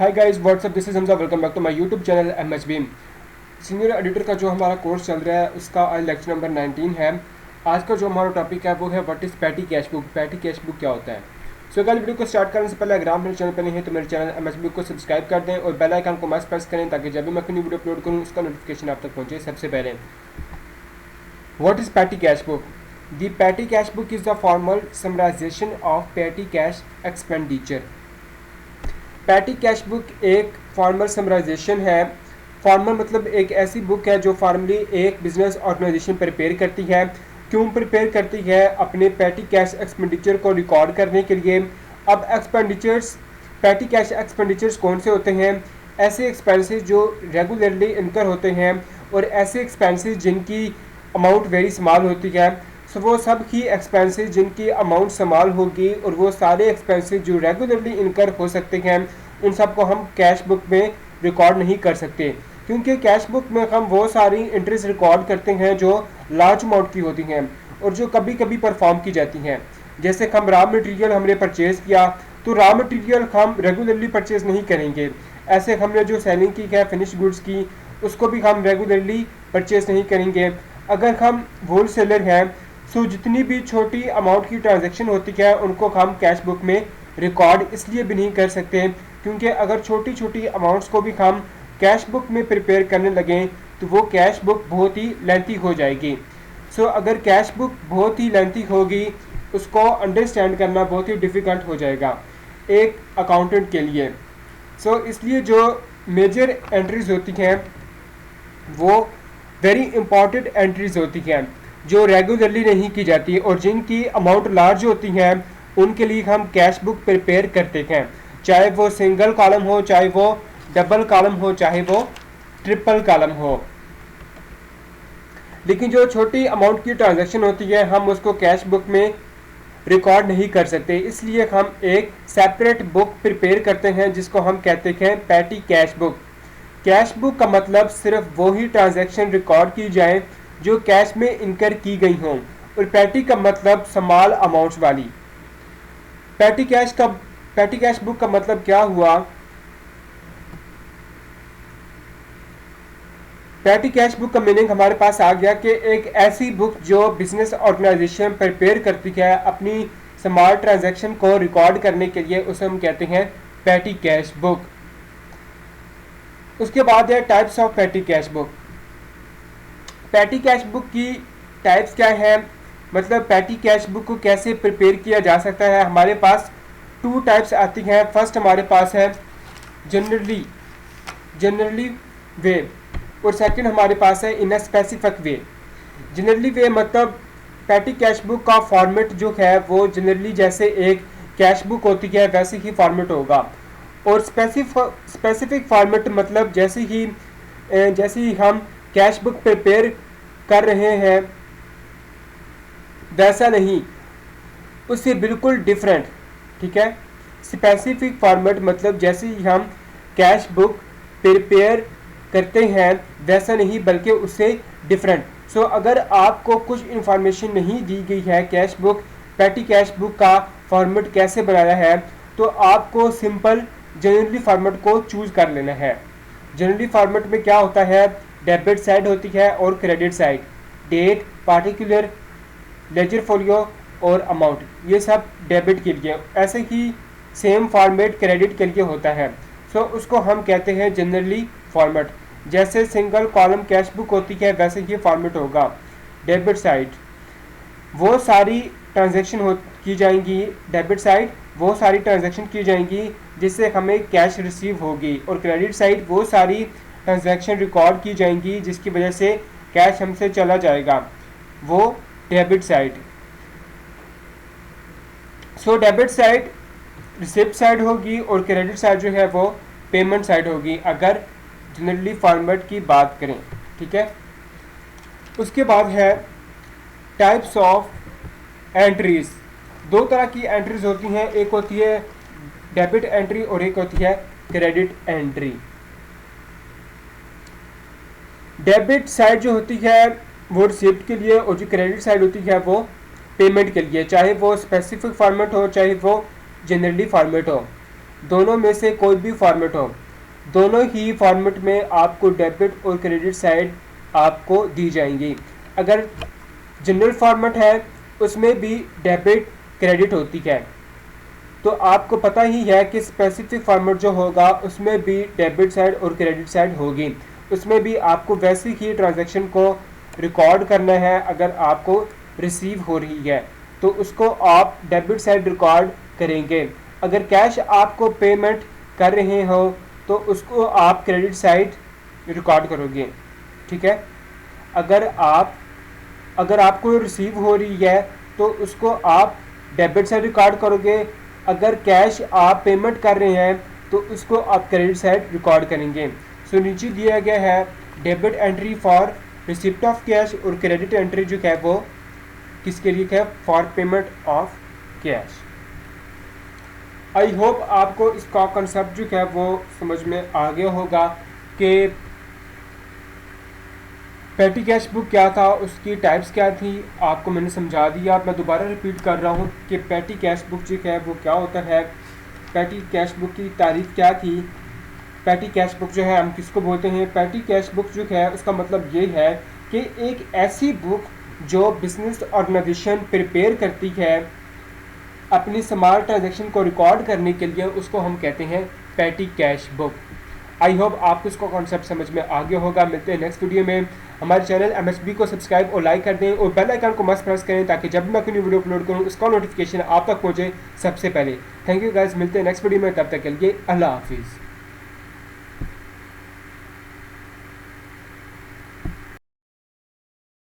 Hi guys what's up, this is Hamza. Welcome back to my YouTube channel MHB. Senior editor का जो हमारा course चल रहा है उसका आज लेक्चर नंबर 19 है। आज का जो हमारा टॉपिक है वो है what is petty cash book. Patty cash book क्या होता है। सो गाइस, वीडियो को स्टार्ट करने से पहले अगर आप मेरे चैनल पर नहीं है तो मेरे चैनल एमएचबी को सब्सक्राइब कर दें और बेल आइकन को मस्ट प्रेस करें ताकि जब भी मैं कोई वीडियो अपलोड करूँ उसका नोटिफिकेशन आप तक पहुँचे सबसे पहले। What is petty cash book? The petty cash book is the formal summarisation of petty cash expenditure. Petty cash book एक फॉर्मल समराइजेशन है। फॉर्मल मतलब एक ऐसी बुक है जो फॉर्मली एक बिजनेस ऑर्गेनाइजेशन प्रिपेयर करती है। क्यों प्रिपेयर करती है? अपने पैटी कैश एक्सपेंडिचर को रिकॉर्ड करने के लिए। अब एक्सपेंडिचर्स, पैटी कैश एक्सपेंडिचर्स कौन से होते हैं? ऐसे एक्सपेंसेस जो रेगुलरली इनकर होते हैं और ऐसे एक्सपेंसेस जिनकी अमाउंट वेरी स्मॉल होती है। सो वो सब ही एक्सपेंसेस जिनकी अमाउंट स्मॉल होगी और वो सारे एक्सपेंसेस जो रेगुलरली इनकर हो सकते हैं उन सब को हम कैश बुक में रिकॉर्ड नहीं कर सकते, क्योंकि कैश बुक में हम वो सारी एंट्रीज रिकॉर्ड करते हैं जो लार्ज अमाउंट की होती हैं और जो कभी कभी परफॉर्म की जाती हैं। जैसे हम रॉ मटेरियल हमने परचेज़ किया तो रॉ मटेरियल हम रेगुलरली परचेज़ नहीं करेंगे। ऐसे हमने जो सेलिंग की है फिनिश गुड्स की उसको भी हम रेगुलरली परचेज़ नहीं करेंगे। अगर हम होल सेलर हैं सो जितनी भी छोटी अमाउंट की ट्रांजैक्शन होती है उनको हम कैश बुक में रिकॉर्ड इसलिए भी नहीं कर सकते क्योंकि अगर छोटी छोटी अमाउंट्स को भी हम कैश बुक में प्रिपेयर करने लगें तो वो कैश बुक बहुत ही लेंथी हो जाएगी। सो अगर कैश बुक बहुत ही लेंथी होगी उसको अंडरस्टैंड करना बहुत ही डिफ़िकल्ट हो जाएगा एक अकाउंटेंट के लिए। सो इसलिए जो मेजर एंट्रीज होती हैं वो वेरी इंपॉर्टेंट एंट्रीज होती हैं जो रेगुलरली नहीं की जाती और जिनकी अमाउंट लार्ज होती हैं उनके लिए हम कैश बुक प्रिपेयर करते हैं, चाहे वो सिंगल कॉलम हो, चाहे वो डबल कॉलम हो, चाहे वो ट्रिपल कॉलम हो। लेकिन जो छोटी अमाउंट की ट्रांजैक्शन होती है हम उसको कैश बुक में रिकॉर्ड नहीं कर सकते, इसलिए हम एक सेपरेट बुक प्रिपेयर करते हैं जिसको हम कहते हैं patty cash book. Cash book का मतलब सिर्फ वही ट्रांजैक्शन रिकॉर्ड की जाए जो कैश में इनकर की गई हों और पैटी का मतलब स्मॉल अमाउंट्स वाली। पैटी कैश बुक का मतलब क्या हुआ? पैटी कैश बुक का मीनिंग हमारे पास आ गया कि एक ऐसी बुक जो बिजनेस ऑर्गेनाइजेशन प्रिपेयर करती है अपनी स्मॉल ट्रांजैक्शन को रिकॉर्ड करने के लिए, उसे हम कहते हैं पैटी कैश बुक। उसके बाद है types of petty cash book. Patty cash book की टाइप्स क्या है, मतलब पैटी कैश बुक को कैसे प्रिपेयर किया जा सकता है। हमारे पास टू टाइप्स आती हैं। फर्स्ट हमारे पास है जनरली वे और सेकंड हमारे पास है इन अ स्पेसिफिक वे। जनरली वे मतलब पैटी कैश बुक का फॉर्मेट जो है वो जनरली जैसे एक कैश बुक होती है वैसे ही फॉर्मेट होगा और स्पेसिफिक फॉर्मेट मतलब जैसे ही हम कैश बुक प्रिपेयर कर रहे हैं वैसा नहीं, उससे बिल्कुल डिफरेंट। ठीक है। स्पेसिफिक फॉर्मेट मतलब जैसे ही हम कैश बुक प्रिपेयर करते हैं वैसा नहीं बल्कि उससे डिफरेंट। सो अगर आपको कुछ इन्फॉर्मेशन नहीं दी गई है cash book patty cash book का फॉर्मेट कैसे बनाया है तो आपको सिंपल जनरली फॉर्मेट को चूज कर लेना है। जनरली फॉर्मेट में क्या होता है, डेबिट साइड होती है और credit side, date, particular, ledger folio और अमाउंट, ये सब डेबिट के लिए। ऐसे ही सेम फॉर्मेट क्रेडिट के लिए होता है। सो उसको हम कहते हैं जनरली फॉर्मेट। जैसे सिंगल कॉलम कैश बुक होती है वैसे ही फॉर्मेट होगा। डेबिट साइड वो सारी ट्रांजैक्शन की जाएंगी, डेबिट साइड वो सारी ट्रांजैक्शन की जाएंगी जिससे हमें कैश रिसीव होगी और क्रेडिट साइड वो सारी ट्रांजैक्शन रिकॉर्ड की जाएंगी जिसकी वजह से कैश हमसे चला जाएगा, वो debit side. So debit side receipt side होगी और क्रेडिट साइड जो है वो पेमेंट साइड होगी अगर जनरली फॉर्मेट की बात करें। ठीक है। उसके बाद है टाइप्स ऑफ एंट्रीज। दो तरह की एंट्रीज होती हैं, एक होती है डेबिट एंट्री और एक होती है क्रेडिट एंट्री। डेबिट साइड जो होती है वो रिसिप्ट के लिए और जो क्रेडिट साइड होती है वो पेमेंट के लिए, चाहे वो स्पेसिफिक फॉर्मेट हो चाहे वो जनरली फॉर्मेट हो। दोनों में से कोई भी फॉर्मेट हो, दोनों ही फॉर्मेट में आपको डेबिट और क्रेडिट साइड आपको दी जाएंगी। अगर जनरल फॉर्मेट है उसमें भी डेबिट क्रेडिट होती है, तो आपको पता ही है कि स्पेसिफिक फॉर्मेट जो होगा उसमें भी डेबिट साइड और क्रेडिट साइड होगी। उसमें भी आपको वैसे ही ट्रांजैक्शन को रिकॉर्ड करना है। अगर आपको रिसीव हो रही है तो उसको आप डेबिट साइड रिकॉर्ड करेंगे। अगर कैश आपको पेमेंट कर रहे हो तो उसको आप क्रेडिट साइड रिकॉर्ड करोगे, ठीक है। अगर आपको रिसीव हो रही है तो उसको आप डेबिट साइड रिकॉर्ड करोगे। अगर कैश आप पेमेंट कर रहे हैं तो उसको आप क्रेडिट साइड रिकॉर्ड करेंगे। सो नीचे दिया गया है debit entry for receipt of cash और क्रेडिट एंट्री जो है वो किसके लिए है, for payment of cash. I hope आपको इसका कंसेप्ट जो है वो समझ में आ गया होगा कि पेटी कैश बुक क्या था, उसकी टाइप्स क्या थी, आपको मैंने समझा दिया। मैं दोबारा रिपीट कर रहा हूँ कि पेटी कैश बुक जो है वो क्या होता है, पेटी कैश बुक की तारीफ क्या थी, पेटी कैश बुक जो है हम किसको बोलते हैं। पेटी कैश बुक जो है उसका मतलब ये है कि एक ऐसी बुक जो बिजनेस ऑर्गेनाइजेशन प्रिपेयर करती है अपनी स्मॉल ट्रांजैक्शन को रिकॉर्ड करने के लिए, उसको हम कहते हैं पेटी कैश बुक। आई होप आपको इसका कॉन्सेप्ट समझ में आ गया होगा। मिलते हैं नेक्स्ट वीडियो में। हमारे चैनल MSB को सब्सक्राइब और लाइक कर दें और बेल आइकन को मस्ट प्रेस करें ताकि जब मैं कोई वीडियो अपलोड करूं उसका नोटिफिकेशन आप तक पहुंचे सबसे पहले। थैंक यू गाइस, मिलते हैं नेक्स्ट वीडियो में, तब तक के लिए अल्लाह हाफिज़।